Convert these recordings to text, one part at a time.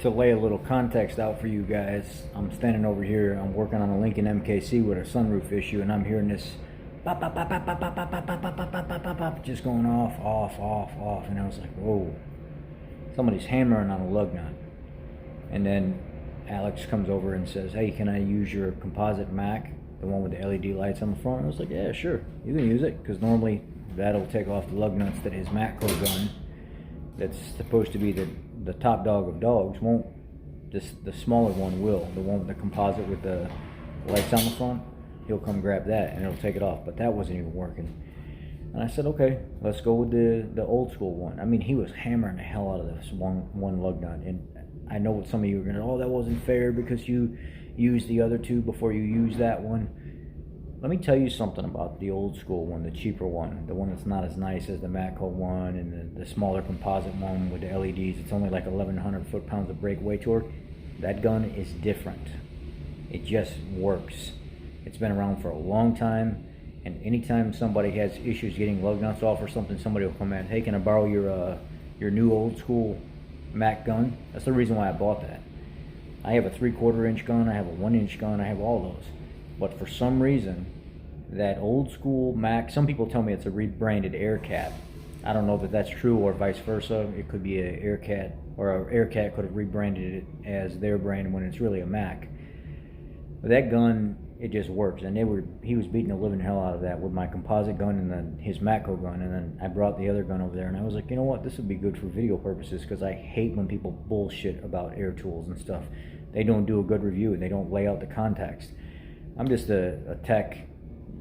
To lay a little context out for you guys, I'm standing over here, I'm working on a Lincoln MKC with a sunroof issue, and I'm hearing this bop, bop, bop, bop, bop, bop, bop, bop, bop, bop, bop, bop, bop, just going off, and I was like, whoa, somebody's hammering on a lug nut. And then Alex comes over and says, hey, can I use your composite Mac, the one with the LED lights on the front? And I was like, yeah, sure, you can use it, because normally that'll take off the lug nuts that his Matco gun, that's supposed to be the top dog of dogs, won't. The smaller one will. The one with the composite with the lights on the front, he'll come grab that and it'll take it off. But that wasn't even working. And I said, okay, let's go with the old school one. I mean, he was hammering the hell out of this one lug nut. And I know what some of you are going to, oh, that wasn't fair because you used the other two before you used that one. Let me tell you something about the old school one, the cheaper one, the one that's not as nice as the Matco one and the smaller composite one with the LEDs. It's only like 1100 foot-pounds of breakaway torque. That gun is different. It just works. It's been around for a long time, and anytime somebody has issues getting lug nuts off or something, somebody will come in, hey, can I borrow your new old school Mac gun? That's the reason why I bought that. I have a 3/4 inch gun, I have a 1 inch gun, I have all those. But for some reason, that old school Mac, some people tell me it's a rebranded AirCat. I don't know if that's true or vice versa. It could be an AirCat, or an AirCat could have rebranded it as their brand when it's really a Mac. But that gun, it just works. And he was beating the living hell out of that with my composite gun and then his Matco gun. And then I brought the other gun over there and I was like, you know what, this would be good for video purposes, because I hate when people bullshit about air tools and stuff. They don't do a good review and they don't lay out the context. I'm just a tech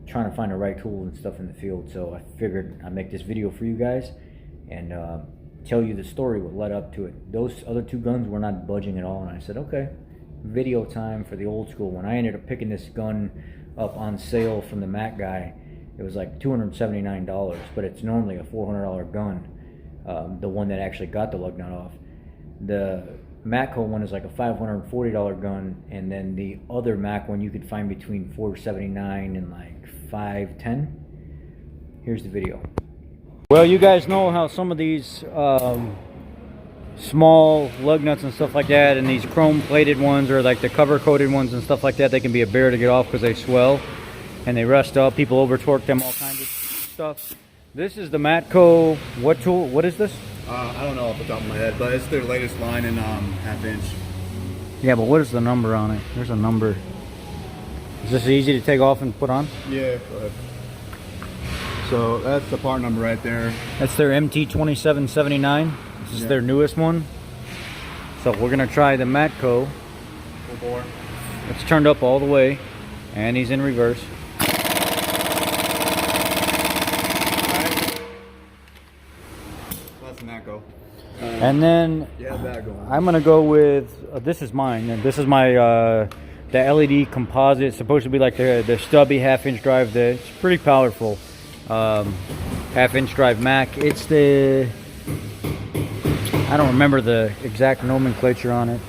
trying to find the right tools and stuff in the field, so I figured I'd make this video for you guys and tell you the story what led up to it. Those other two guns were not budging at all, and I said, okay, video time for the old school one. I ended up picking this gun up on sale from the Mac guy. It was like $279, but it's normally a $400 gun, the one that actually got the lug nut off. The Matco one is like a $540 gun, and then the other Mac one you could find between $479 and like $510. Here's the video. Well, you guys know how some of these small lug nuts and stuff like that, and these chrome plated ones, or like the cover coated ones and stuff like that, they can be a bear to get off because they swell and they rust up. People over torque them, all kinds of stuff. This is the Matco, what tool, what is this? I don't know off the top of my head, but it's their latest line in 1/2 inch. Yeah, but what is the number on it? There's a number. Is this easy to take off and put on? Yeah, go ahead. So that's the part number right there. That's their MT2779. This is their newest one. So we're gonna try the Matco. Full bore. It's turned up all the way, and he's in reverse. Matco. And then I'm gonna go with this is mine, and this is my the LED composite. It's supposed to be like the stubby 1/2 inch drive. It's pretty powerful 1/2 inch drive Mac. It's the, I don't remember the exact nomenclature on it.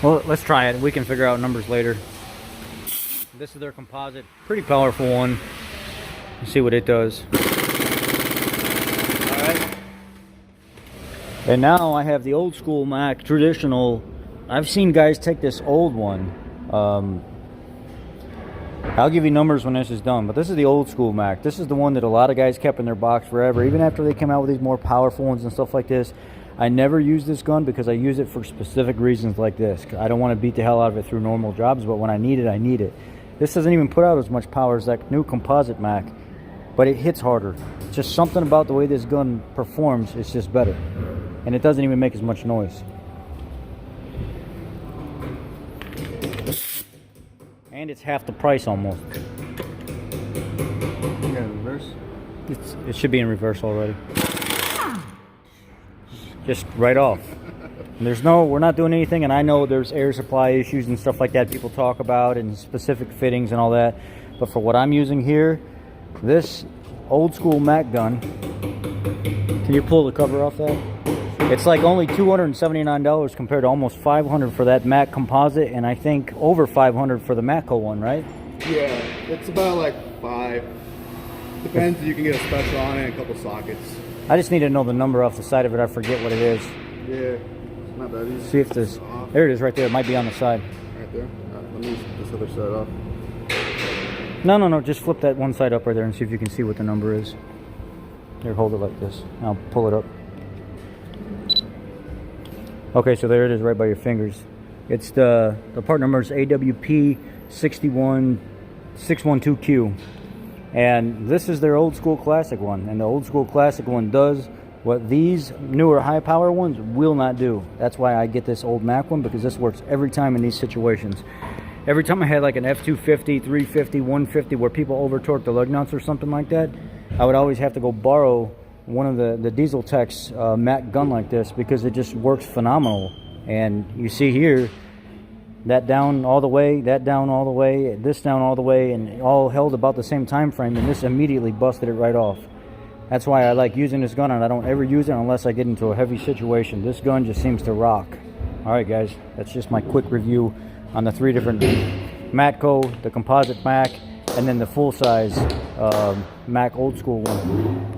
Well, let's try it. We can figure out numbers later. This is their composite, pretty powerful one. Let's see what it does. Alright. And now I have the old school Mac, traditional. I've seen guys take this old one. I'll give you numbers when this is done, but this is the old school Mac. This is the one that a lot of guys kept in their box forever, even after they came out with these more powerful ones and stuff like this. I never use this gun because I use it for specific reasons like this. I don't want to beat the hell out of it through normal jobs, but when I need it, I need it. This doesn't even put out as much power as that new composite Mac, but it hits harder. Just something about the way this gun performs is just better. And it doesn't even make as much noise. And it's half the price almost. You got in reverse? It should be in reverse already. Just right off. We're not doing anything, and I know there's air supply issues and stuff like that people talk about, and specific fittings and all that. But for what I'm using here, this old school Mac gun, can you pull the cover off that? It's like only $279 compared to almost $500 for that Mac composite, and I think over $500 for the Matco one, right? Yeah, it's about like $5. Depends, you can get a special on it and a couple sockets. I just need to know the number off the side of it. I forget what it is. Yeah, it's not that easy. See if this, there it is right there. It might be on the side. Right there? Let me use this other side off. No, just flip that one side up right there and see if you can see what the number is. Here, hold it like this. I'll pull it up. Okay, so there it is right by your fingers. It's the part number is AWP 612Q. And this is their old school classic one. And the old school classic one does what these newer high power ones will not do. That's why I get this old Mac one, because this works every time in these situations. Every time I had like an F250, 350, 150 where people over torque the lug nuts or something like that, I would always have to go borrow one of the diesel tech's Mac gun like this, because it just works phenomenal. And you see here, that down all the way, that down all the way, this down all the way, and all held about the same time frame, and this immediately busted it right off. That's why I like using this gun, and I don't ever use it unless I get into a heavy situation. This gun just seems to rock. Alright guys, that's just my quick review on the 3 different Matco, the composite Mac, and then the full-size Mac old school one.